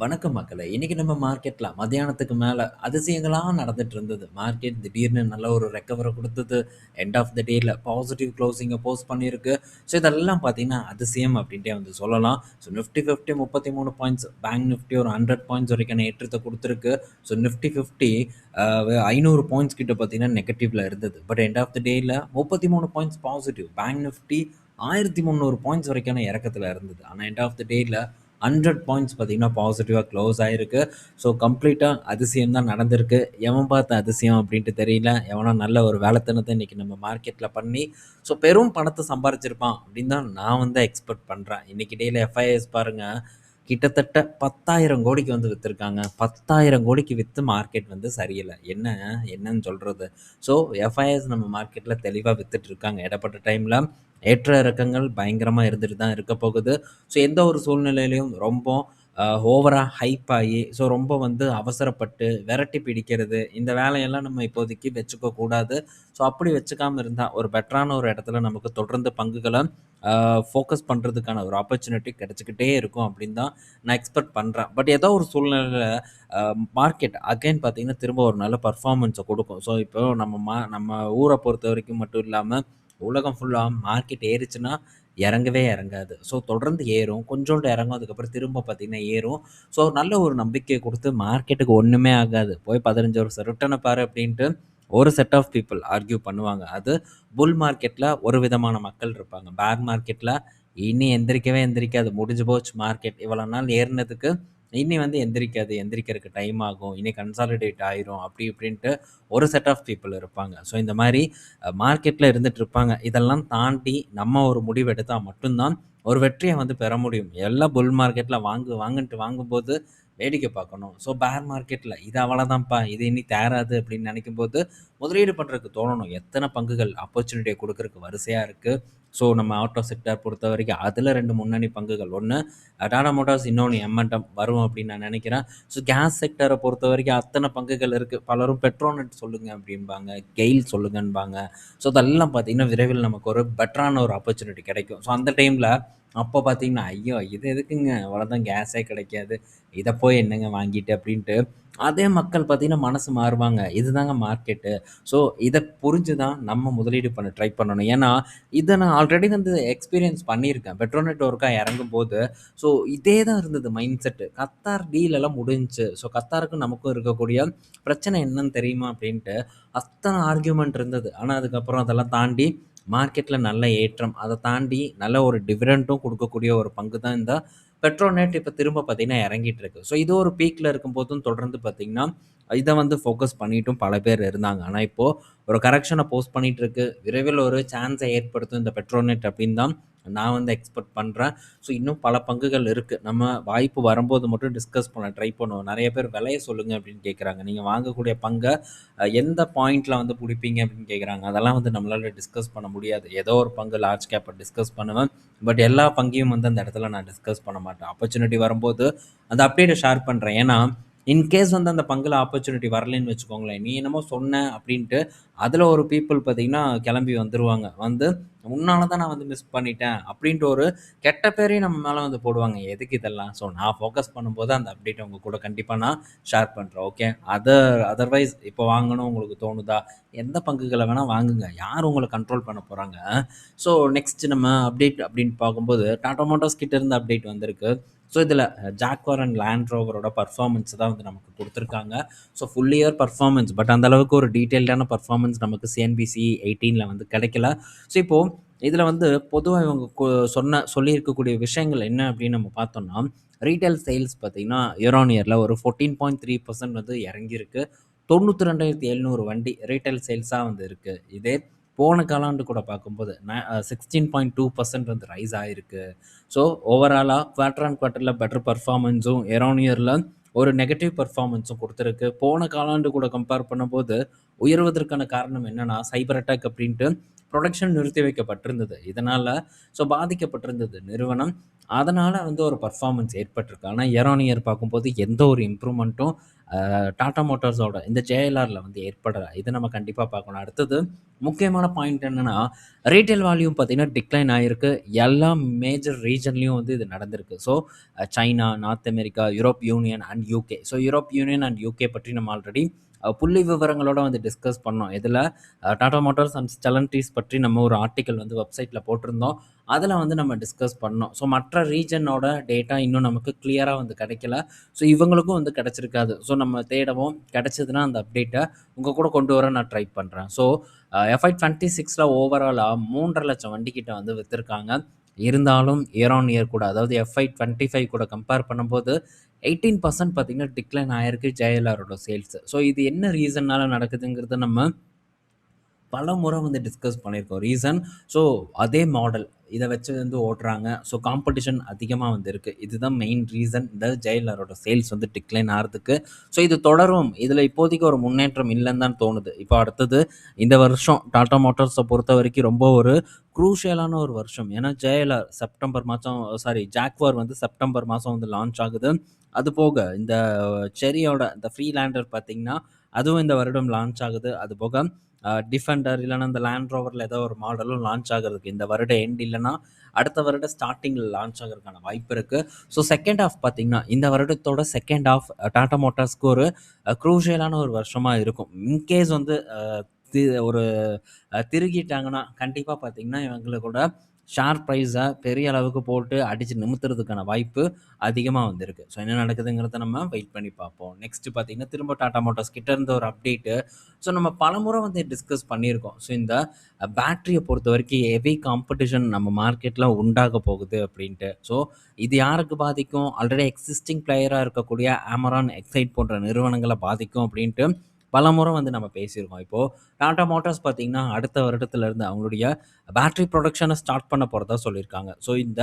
வணக்கம் மக்களே! இன்னைக்கு நம்ம மார்க்கெட்ல மத்தியானத்துக்கு மேல அதிசயங்களா நடந்துட்டு இருந்தது. மார்க்கெட் திடீர்னு நல்ல ஒரு ரெக்கவர குடுத்தது. எண்ட் ஆஃப் த டேல பாசிட்டிவ் க்ளோசிங்க போஸ்ட் பண்ணியிருக்கு. ஸோ இதெல்லாம் பார்த்தீங்கன்னா, அதிசயம் அப்டின்ட்டே வந்து சொல்லலாம். So Nifty 50 33 points, bank Nifty ஒரு 100 பாயிண்ட்ஸ் வரைக்கான ஏற்றத்த குடுத்துருக்கு. ஸோ நிஃப்டி 50 அ 500 பாயிண்ட்ஸ் கிட்ட பார்த்தீங்கன்னா, நெகட்டிவ்ல இருந்தது. பட் எண்ட் ஆஃப் த டேல 33 points positive. Bank Nifty 1300 points வரைக்கான இறக்கத்துல இருந்தது. ஆனா எண்ட் ஆஃப் த டேல 100 பாயிண்ட்ஸ் பார்த்தீங்கன்னா, பாசிட்டிவா க்ளோஸ் ஆயிருக்கு. ஸோ கம்ப்ளீட்டா அதிசயம் தான் நடந்திருக்கு. எவன் பார்த்த அதிசயம் அப்டின்ட்டு தெரியல. எவனோ நல்ல ஒரு வேலைத்தனத்த இன்னைக்கு நம்ம மார்க்கெட்ல பண்ணி, ஸோ பெரும் பணத்த சம்பாரிச்சிருப்பான் அப்டின்னு தான் நான் வந்து எக்ஸ்பெக்ட் பண்றேன். இன்னைக்கு டேல எஃப்ஐஎஸ் பாருங்க, கிட்டத்தட்ட 10,000 கோடிக்கு வந்து வித்திருக்காங்க. 10,000 கோடிக்கு வித்து மார்க்கெட் வந்து சரியில்ல. என்னன்னு சொல்றது? ஸோ எஃப்ஐஎஸ் நம்ம மார்க்கெட்ல தெளிவா வித்துட்டு இருக்காங்க. இடைப்பட்ட டைம்ல ஏற்ற இறக்கங்கள் பயங்கரமா இருந்துட்டு தான் இருக்க போகுது. ஸோ எந்த ஒரு சூழ்நிலையிலயும் ரொம்ப ஓவரா ஹைப் ஆயி, ஸோ ரொம்ப வந்து அவசரப்பட்டு விரட்டி பிடிக்கிறது, இந்த வேலையெல்லாம் நம்ம இப்போதைக்கு வச்சுக்க கூடாது. ஸோ அப்படி வச்சுக்காம இருந்தா, ஒரு பெட்டரான ஒரு இடத்துல நமக்கு தொடர்ந்து பங்குகள ஃபோக்கஸ் பண்றதுக்கான ஒரு ஆப்பர்ச்சுனிட்டி கிடைச்சுக்கிட்டே இருக்கும் அப்படின்னு தான் நான் எக்ஸ்பெக்ட் பண்றேன். பட் ஏதோ ஒரு சூழ்நிலையில அ மார்க்கெட் அகைன் பார்த்தீங்கன்னா, திரும்ப ஒரு நல்ல பெர்ஃபார்மன்ஸ குடுக்கும். ஸோ இப்போ நம்ம ஊர பொறுத்தவரைக்கும் மட்டும் இல்லாம, உலகம் ஃபுல்லா மார்க்கெட் ஏறுச்சுன்னா இறங்கவே இறங்காது. ஸோ தொடர்ந்து ஏறும். கொஞ்சோண்டு இறங்கும். அதுக்கப்புறம் திரும்ப பார்த்தீங்கன்னா ஏறும். ஸோ நல்ல ஒரு நம்பிக்கைய குடுத்து மார்க்கெட்டுக்கு ஒண்ணுமே ஆகாது. போய் 15 வருஷம் ரிட்டர்ன பாரு அப்டின்ட்டு ஒரு செட் ஆஃப் பீப்பிள் ஆர்க்யூ பண்ணுவாங்க. அது புல் மார்க்கெட்ல ஒரு விதமான மக்கள் இருப்பாங்க. பேர் மார்க்கெட்ல இனி எந்திரிக்கவே எந்திரிக்காது. முடிஞ்சு போச்சு மார்க்கெட். இவ்வளோ நாள் ஏறுனதுக்கு இனி வந்து எந்திரிக்காது. எந்திரிக்கிறதுக்கு டைம் ஆகும். இனி கன்சாலிடேட் ஆயிரும். அப்டி இப்டின்ட்டு ஒரு செட் ஆஃப் பீப்பிள் இருப்பாங்க. ஸோ இந்த மாரி மார்க்கெட்ல இருந்துட்டு இருப்பாங்க. இதெல்லாம் தாண்டி நம்ம ஒரு முடிவு எடுத்தா மட்டும் தான் ஒரு வெற்றிய வந்து பெற முடியும். எல்லாம் புல் மார்க்கெட்ல வாங்கு வாங்குன்ட்டு வாங்கும்போது வேடிக்கை பார்க்கணும். ஸோ பேர் மார்க்கெட்ல இது அவ்வளதான்ப்பா. இது இனி தேறாது அப்படின்னு நினைக்கும்போது, முதலீடு பண்றதுக்கு தோணணும். எத்தன பங்குகள் ஆப்பர்ச்சுனிட்டிய குடுக்கறக்கு வரிசையா இருக்கு. ஸோ நம்ம ஆட்டோ செக்டார் பொறுத்தவரைக்கும் அதுல 2 முன்னணி பங்குகள். ஒண்ணு டாடா மோட்டார்ஸ், இன்னொன்னு எம்&எம் வரும் அப்படின்னு நான் நினைக்கிறேன். ஸோ கேஸ் செக்டார பொறுத்தவரைக்கும் அத்தன பங்குகள் இருக்கு. பலரும் பெட்ரோநெட் சொல்லுங்க அப்படிம்பாங்க. கெயில் சொல்லுங்கன்பாங்க. ஸோ அதெல்லாம் பார்த்தீங்கன்னா, விரைவில் நமக்கு ஒரு பெட்டரான ஒரு ஆப்பர்ச்சுனிட்டி கிடைக்கும். ஸோ அந்த டைம்ல அப்போ பார்த்தீங்கன்னா, ஐயோ! இது எதுக்குங்க அவ்வளோதான் கேஸே கிடைக்காது. இத போய் என்னங்க வாங்கிட்டு அப்படின்ட்டு, அதே மக்கள் பார்த்தீங்கன்னா, மனசு மாறுவாங்க. இதுதாங்க மார்க்கெட்டு. ஸோ இத புரிஞ்சு தான் நம்ம முதலீடு பண்ண ட்ரை பண்ணணும். ஏன்னா, இத நான் ஆல்ரெடி வந்து எக்ஸ்பீரியன்ஸ் பண்ணியிருக்கேன். பெட்ரோநெட் ஒருக்கா இறங்கும்போது, ஸோ இதே தான் இருந்தது மைண்ட் செட்டு. கத்தார் டீல் எல்லாம் முடிஞ்சுச்சு. ஸோ கத்தாருக்கும் நமக்கும் இருக்கக்கூடிய பிரச்சனை என்னன்னு தெரியுமா? அப்படின்ட்டு அத்தன ஆர்கியூமெண்ட் இருந்தது. ஆனா, அதுக்கப்புறம் அதெல்லாம் தாண்டி மார்க்கெட்ல நல்ல ஏற்றம். அத தாண்டி நல்ல ஒரு டிவிடெண்டும் குடுக்கக்கூடிய ஒரு பங்கு தான் இந்த பெட்ரோநெட். இப்ப திரும்ப பார்த்தீங்கன்னா இறங்கிட்டு இருக்கு. ஸோ இது ஒரு பீக்ல இருக்கும்போதும் தொடர்ந்து பார்த்தீங்கன்னா, இத வந்து ஃபோக்கஸ் பண்ணிட்டும் பல பேர் இருந்தாங்க. ஆனா, இப்போ ஒரு கரெக்ஷன போஸ்ட் பண்ணிட்டு இருக்கு. விரைவில் ஒரு சான்ஸ ஏற்படுத்தும் இந்த பெட்ரோநெட் அப்படின்னு தான் நான் வந்து எக்ஸ்பெக்ட் பண்றேன். ஸோ இன்னும் பல பங்குகள் இருக்கு. நம்ம வாய்ப்பு வரும்போது மட்டும் டிஸ்கஸ் பண்ண ட்ரை பண்ணுவோம். நெறைய பேர் விலைய சொல்லுங்க அப்படின்னு கேட்குறாங்க. நீங்க வாங்கக்கூடிய பங்க எந்த பாயிண்ட்ல வந்து புடிப்பீங்க அப்படின்னு கேட்குறாங்க. அதெல்லாம் வந்து நம்மளால டிஸ்கஸ் பண்ண முடியாது. ஏதோ ஒரு பங்கு லார்ஜ் கேப்ப டிஸ்கஸ் பண்ணுவேன். பட் எல்லா பங்கையும் வந்து அந்த இடத்துல நான் டிஸ்கஸ் பண்ண மாட்டேன். ஆப்பர்ச்சுனிட்டி வரும்போது அந்த அப்டேட்ட ஷேர் பண்றேன். ஏன்னா, இன்கேஸ் வந்து அந்த பங்குல ஆப்பர்ச்சுனிட்டி வரலைன்னு வச்சுக்கோங்களேன், "நீ என்னமோ சொன்ன" அப்படின்ட்டு அதுல ஒரு பீப்பிள் பார்த்தீங்கன்னா, கிளம்பி வந்துருவாங்க. வந்து "உன்னால தான் நான் வந்து மிஸ் பண்ணிட்டேன்" அப்படின்ட்டு ஒரு கெட்ட பேரையும் நம்ம மேல வந்து போடுவாங்க. எதுக்கு இதெல்லாம்? ஸோ நான் ஃபோக்கஸ் பண்ணும்போது அந்த அப்டேட்ட உங்க கூட கண்டிப்பா நான் ஷேர் பண்றேன். ஓகே. அதர்வைஸ் இப்போ வாங்கணும் உங்களுக்கு தோணுதா? எந்த பங்குகள வேணா வாங்குங்க. யார் உங்கள கண்ட்ரோல் பண்ண போறாங்க? ஸோ நெக்ஸ்ட் நம்ம அப்டேட் அப்படின்னு பார்க்கும்போது, டாடா மோட்டார்ஸ் கிட்ட இருந்து அப்டேட் வந்திருக்கு. ஸோ இதில ஜாக்வார் அண்ட் லேண்ட் ரோவரோட பெர்ஃபார்மன்ஸ் தான் வந்து நமக்கு குடுத்துருக்காங்க. So full year performance but அந்த அளவுக்கு ஒரு டீட்டெயில்டான பெர்ஃபார்மன்ஸ் நமக்கு சிஎன்பிசி 18ல வந்து கிடைக்கல. ஸோ இப்போ இதில வந்து பொதுவா இவங்க சொல்லியிருக்கக்கூடிய விஷயங்கள் என்ன அப்படின்னு நம்ம பார்த்தோம்னா, ரீட்டெயில் சேல்ஸ் பார்த்தீங்கன்னா, இயர் ஆன் இயர்ல ஒரு 14.3% வந்து இறங்கியிருக்கு. 92,700 வண்டி ரீட்டெயில் சேல்ஸா வந்து இருக்கு. இதே போன காலாண்டு கூட பார்க்கும்போது 16.2% வந்து ரைஸ் ஆயிருக்கு. ஸோ ஓவராலா குவார்டர் ஆன் குவார்டர்ல பெட்டர் பெர்ஃபார்மன்ஸும், இயர் ஆன் இயர்ல ஒரு நெகட்டிவ் பெர்ஃபார்மன்ஸும் குடுத்திருக்கு. போன காலாண்டு கூட கம்பேர் பண்ணும்போது உயர்வதற்கான காரணம் என்னன்னா, சைபர் அட்டாக் அப்படின்ட்டு புரொடக்ஷன் நிறுத்தி வைக்கப்பட்டிருந்தது. இதனால பாதிக்கப்பட்டிருந்தது நிறுவனம். அதனால ஒரு பெர்ஃபார்மன்ஸ் ஏற்பட்டிருக்கு. ஆனா இயர் ஆன் இயர் பார்க்கும்போது எந்த ஒரு இம்ப்ரூவ்மென்ட்டும் டாடா மோட்டார்ஸோட இந்த ஜேஎல்ஆர்ல ஏற்படல. இத நம்ம கண்டிப்பா பார்க்கணும். அடுத்தது முக்கியமான பாயிண்ட் என்னன்னா, ரீட்டெயில் வால்யூம் பார்த்தீங்கன்னா டிக்ளைன் ஆயிருக்கு. எல்லா மேஜர் ரீஜன்லயும் இது நடந்திருக்கு. China, north America, Europe union and UK. Europe union and UK பற்றி நம்ம ஆல்ரெடி புள்ளி விவரங்களோட டிஸ்கஸ் பண்ணோம். இதில டாடா மோட்டார்ஸ் அண்ட் ஸ்டெல்லன்டீஸ் பற்றி நம்ம ஒரு ஆர்டிக்கிள் வெப்சைட்ல போட்டிருந்தோம். அதில நம்ம டிஸ்கஸ் பண்ணோம். மற்ற ரீஜனோட டேட்டா இன்னும் நமக்கு கிளியரா கிடைக்கல. இவங்களுக்கும் கிடைச்சிருக்காது. நம்ம தேடவும், கிடைச்சதுன்னா அந்த அப்டேட்ட உங்க கூட கொண்டு வர நான் ட்ரை பண்றேன். FY 26ல ஓவராலா 3,50,000 வண்டி கிட்ட வித்திருக்காங்க. இருந்தாலும் இயர் ஆன் இயர் கூட, அதாவது FY 25 கூட கம்பேர் பண்ணும்போது 18% பார்த்தீங்கன்னா டிக்ளைன் ஆயிருக்கு ஜேஎல்ஆரோட சேல்ஸ். இது என்ன ரீசன்னால நடக்குதுங்கிறத நம்ம பலமுறை டிஸ்கஸ் பண்ணியிருக்கோம். ரீசன் அதே மாடல் இத வச்சு ஓட்டுறாங்க. காம்படிஷன் அதிகமா இருக்கு. இதுதான் மெயின் ரீசன் இந்த ஜெயலலிதாவோட சேல்ஸ் டிக்ளைன் ஆறதுக்கு. இது தொடரும். இதுல இப்போதைக்கு ஒரு முன்னேற்றம் இல்லன்னு தான் தோணுது. இப்போ அடுத்தது இந்த வருஷம் டாடா மோட்டார்ஸ பொறுத்தவரைக்கும் ரொம்ப ஒரு குரூஷியலான ஒரு வருஷம். ஏன்னா ஜெயலலிதா செப்டம்பர் மாசம் ஜாக்வார் செப்டம்பர் மாசம் லான்ச் ஆகுது. அது போக இந்த செரியோட இந்த ஃப்ரீலாண்டர் பார்த்தீங்கன்னா, அதுவும் இந்த வருடம் லான்ச் ஆகுது. அது போக டிஃபெண்டர் இல்லைன்னா இந்த லேண்ட் ரோவரில் ஏதோ ஒரு மாடலும் லான்ச் ஆகிறதுக்கு இந்த வருட எண்ட் இல்லைன்னா அடுத்த வருட ஸ்டார்டிங்கில் லான்ச் ஆகிறதுக்கான வாய்ப்பு இருக்குது. செகண்ட் ஹாஃப் பார்த்தீங்கன்னா இந்த வருடத்தோட செகண்ட் ஹாஃப் டாடா மோட்டார்ஸ்க்கு ஒரு க்ரூஷியலான ஒரு வருஷமாக இருக்கும். இன்கேஸ் ஒரு திருகிட்டாங்கன்னா கண்டிப்பாக பார்த்தீங்கன்னா இவங்களோட ஷேர் ப்ரைஸை பெரிய அளவுக்கு போட்டு அடித்து நிமித்துறதுக்கான வாய்ப்பு அதிகமாக இருக்கு. என்ன நடக்குதுங்கிறத நம்ம வெயிட் பண்ணி பார்ப்போம். நெக்ஸ்ட் பார்த்தீங்கன்னா திரும்ப டாடா மோட்டார்ஸ் கிட்ட இருந்த ஒரு அப்டேட்டு. நம்ம பலமுறை டிஸ்கஸ் பண்ணியிருக்கோம். இந்த பேட்டரியை பொறுத்த வரைக்கும் ஹெவி காம்படிஷன் நம்ம மார்க்கெட்டில் உண்டாக போகுது அப்படின்ட்டு. இது யாருக்கு பாதிக்கும்? ஆல்ரெடி எக்ஸிஸ்டிங் பிளேயராக இருக்கக்கூடிய அமரான், எக்ஸைட் போன்ற நிறுவனங்களை பாதிக்கும் அப்படின்ட்டு பலமுறை நம்ம பேசியிருக்கோம். இப்போது டாடா மோட்டார்ஸ் பார்த்தீங்கன்னா அடுத்த வருடத்துலேருந்து அவங்களுடைய பேட்டரி ப்ரொடக்ஷனை ஸ்டார்ட் பண்ண போகிறதா சொல்லியிருக்காங்க. இந்த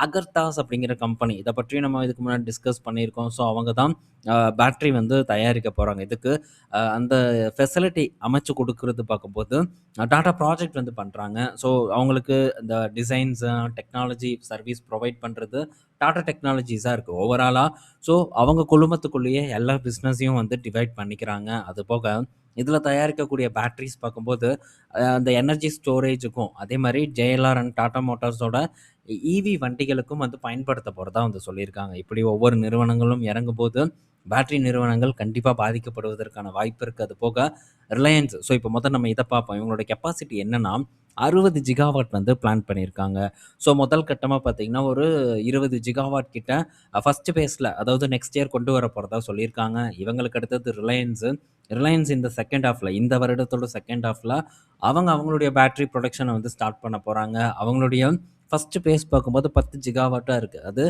அகர்தாஸ் அப்படிங்கிற கம்பெனி இதை பற்றி நம்ம இதுக்கு முன்னாடி டிஸ்கஸ் பண்ணியிருக்கோம். அவங்க தான் பேட்டரி தயாரிக்க போகிறாங்க. இதுக்கு அந்த ஃபெசிலிட்டி அமைச்சு கொடுக்கறது பார்க்கும்போது டாடா ப்ராஜெக்ட் பண்ணுறாங்க. அவங்களுக்கு இந்த டிசைன்ஸ், டெக்னாலஜி சர்வீஸ் ப்ரொவைட் பண்ணுறது டாடா டெக்னாலஜிஸாக இருக்குது ஓவராலாக. அவங்க குழுமத்துக்குள்ளேயே எல்லா பிஸ்னஸையும் டிவைட் பண்ணிக்கிறாங்க. அது போக இதில் தயாரிக்கக்கூடிய பேட்டரிஸ் பார்க்கும்போது அந்த எனர்ஜி ஸ்டோரேஜுக்கும் அதே மாதிரி ஜேஎல்ஆர் அண்ட் டாடா மோட்டார்ஸோட இவி வண்டிகளுக்கும் பயன்படுத்த போகிறதா சொல்லியிருக்காங்க. இப்படி ஒவ்வொரு நிறுவனங்களும் இறங்கும்போது பேட்டரி நிறுவனங்கள் கண்டிப்பாக பாதிக்கப்படுவதற்கான வாய்ப்பு இருக்குது. அது போக ரிலையன்ஸ். இப்போ முதல் நம்ம இதை பார்ப்போம். இவங்களோட கெப்பாசிட்டி என்னன்னா 60 ஜிகாவாட் பிளான் பண்ணியிருக்காங்க. முதல் கட்டமாக பார்த்தீங்கன்னா ஒரு 20 ஜிகாவாட் கிட்ட ஃபர்ஸ்ட் பேஸில், அதாவது நெக்ஸ்ட் இயர் கொண்டு வர போகிறதா சொல்லியிருக்காங்க. இவங்களுக்கு அடுத்தது ரிலையன்ஸ் இந்த செகண்ட் ஹாஃபில், இந்த வருடத்தோட செகண்ட் ஹாஃபில் அவங்களுடைய பேட்டரி ப்ரொடக்ஷனை ஸ்டார்ட் பண்ண போகிறாங்க. அவங்களுடைய ஃபர்ஸ்ட் பேஸ் பார்க்கும்போது 10 ஜிகாவாட்டாக இருக்குது. அது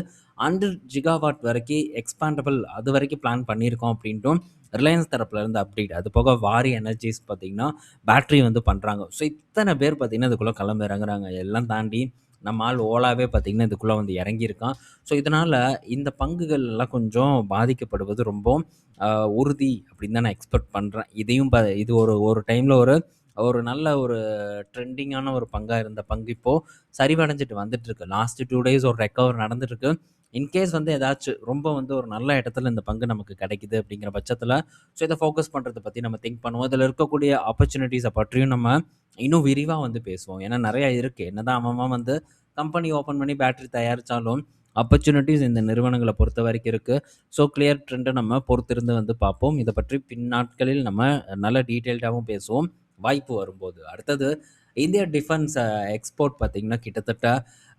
100 ஜிகாவாட் வரைக்கும் எக்ஸ்பாண்டபிள், அது வரைக்கும் பிளான் பண்ணியிருக்கோம் அப்படின்ட்டும் ரிலையன்ஸ் தரப்புல இருந்து அப்டேட். அது போக வாரி எனர்ஜிஸ் பார்த்தீங்கன்னா பேட்டரி பண்ணுறாங்க. இத்தனை பேர் பார்த்தீங்கன்னா இதுக்குள்ளே கிளம்பி இறங்குறாங்க. எல்லாம் தாண்டி நம்ம ஆள் ஓலாவே பார்த்தீங்கன்னா இதுக்குள்ளே இறங்கியிருக்கான். இதனால் இந்த பங்குகள் எல்லாம் கொஞ்சம் பாதிக்கப்படுவது ரொம்ப உறுதி அப்படின்னு தான் நான் எக்ஸ்பெக்ட் பண்ணுறேன். இதையும் இது ஒரு டைமில் ஒரு நல்ல ஒரு ட்ரெண்டிங்கான ஒரு பங்காக இருந்த பங்கு இப்போது சரிவடைஞ்சிட்டு வந்துட்டுருக்கு. லாஸ்ட் 2 டேஸ் ஒரு ரெக்கவர் நடந்துட்டுருக்கு. இன்கேஸ் ஏதாச்சும் ரொம்ப ஒரு நல்ல இடத்துல இந்த பங்கு நமக்கு கிடைக்குது அப்படிங்கிற பட்சத்தில் இதை ஃபோக்கஸ் பண்ணுறதை பற்றி நம்ம திங்க் பண்ணுவோம். இதில் இருக்கக்கூடிய ஆப்பர்ச்சுனிட்டிஸை பற்றியும் நம்ம இன்னும் விரிவாக பேசுவோம். ஏன்னா நிறையா இருக்குது. என்னதான் அவன் கம்பெனி ஓப்பன் பண்ணி பேட்டரி தயாரித்தாலும் ஆப்பர்ச்சுனிட்டிஸ் இந்த நிறுவனங்களை பொறுத்த வரைக்கும் இருக்குது. கிளியர் ட்ரெண்டை நம்ம பொறுத்திருந்து பார்ப்போம். இதை பற்றி பின் நாட்களில் நம்ம நல்ல டீட்டெயில்டாகவும் பேசுவோம் வாய்ப்பு வரும்போது. அடுத்தது இந்தியா டிஃபென்ஸ் எக்ஸ்போர்ட் பார்த்தீங்கன்னா கிட்டத்தட்ட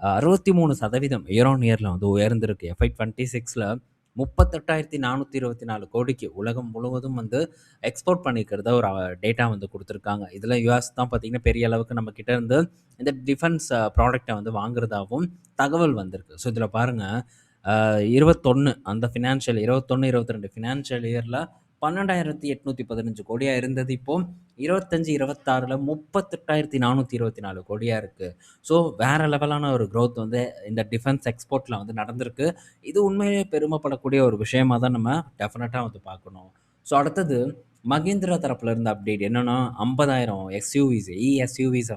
63% இயர் ஆன் இயரில் உயர்ந்திருக்கு. FY 26ல் 38,424 கோடிக்கு உலகம் முழுவதும் எக்ஸ்போர்ட் பண்ணிக்கிறத ஒரு டேட்டா கொடுத்துருக்காங்க. இதில் யுஎஸ் தான் பார்த்தீங்கன்னா பெரிய அளவுக்கு நம்ம கிட்ட இருந்து இந்த டிஃபென்ஸ் ப்ராடக்டை வாங்குறதாகவும் தகவல் வந்திருக்கு. இதில் பாருங்கள் 21 அந்த ஃபினான்ஷியல் 21, 22 ஃபினான்ஷியல் இயரில் 12,815 கோடியாக இருந்தது. இப்போது 25, 26ல் 38,424 கோடியாக இருக்குது. வேறு லெவலான ஒரு க்ரோத் இந்த டிஃபென்ஸ் எக்ஸ்போர்ட்டில் நடந்திருக்கு. இது உண்மையிலே பெருமைப்படக்கூடிய ஒரு விஷயமாக தான் நம்ம டெஃபினட்டாக பார்க்கணும். அடுத்தது மகேந்திரா தரப்பில் இருந்த அப்டேட் என்னென்னா 50,000 எஸ்யூவிஸ், எஸ்யூவிஸை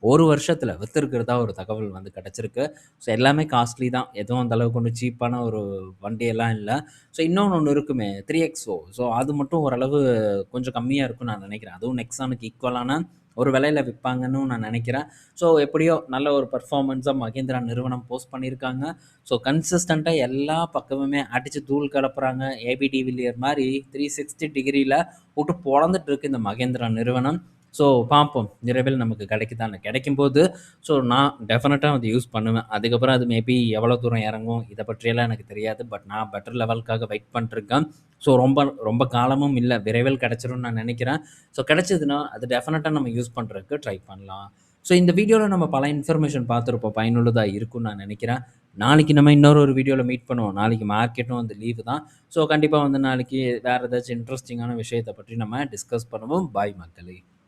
1 வருஷத்துல வித்திருக்கிறதா ஒரு தகவல் வந்து கிடைச்சிருக்கு. ஸோ எல்லாமே காஸ்ட்லி தான். எதுவும் அந்த அளவுக்கு ஒண்ணும் சீப்பான ஒரு வண்டியெல்லாம் இல்ல. ஸோ இன்னொன்னு ஒண்ணு இருக்குமே 3XO. ஸோ அது மட்டும் ஓரளவு கொஞ்சம் கம்மியா இருக்கும்னு நான் நினைக்கிறேன். அதுவும் நெக்ஸானுக்கு ஈக்குவலான ஒரு விலையில விப்பாங்கன்னு நான் நினைக்கிறேன். ஸோ எப்படியோ நல்ல ஒரு பெர்ஃபார்மன்ஸா மகேந்திரா நிறுவனம் போஸ்ட் பண்ணியிருக்காங்க. ஸோ கன்சிஸ்டன்ட்டா எல்லா பக்கமுமே அடிச்சு தூள் கிளப்புறாங்க. ஏபி டிவில்லியர் மாரி 360 டிகிரில போட்டு பொளந்துட்டு இருக்கு இந்த மகேந்திரா நிறுவனம். ஸோ பார்ப்போம். விரைவில் நமக்கு கிடைக்குதான்னு. கிடைக்கும்போது ஸோ நான் டெஃபினட்டா வந்து யூஸ் பண்ணுவேன். அதுக்கப்புறம் அது மேபி எவ்வளோ தூரம் இறங்கும் இத பற்றியெல்லாம் எனக்கு தெரியாது. பட் நான் பெட்டர் லெவலுக்காக வெயிட் பண்ணிட்டுருக்கேன். ஸோ ரொம்ப ரொம்ப காலமும் இல்ல. விரைவில் கிடைச்சிரும்னு நான் நினைக்கிறேன். ஸோ கிடைச்சதுன்னா அது டெஃபினட்டா நம்ம யூஸ் பண்றதுக்கு ட்ரை பண்ணலாம். ஸோ இந்த வீடியோல நம்ம பல இன்ஃபர்மேஷன் பார்த்துருப்போம். பயனுள்ளதா இருக்கும்னு நான் நினைக்கிறேன். நாளைக்கு நம்ம இன்னொரு ஒரு வீடியோல மீட் பண்ணுவோம். நாளைக்கு மார்க்கெட்டும் வந்து லீவு தான். ஸோ கண்டிப்பா வந்து நாளைக்கு வேற ஏதாச்சும் இன்ட்ரஸ்டிங்கான விஷயத்த பற்றி நம்ம டிஸ்கஸ் பண்ணுவோம். பாய் மக்களே!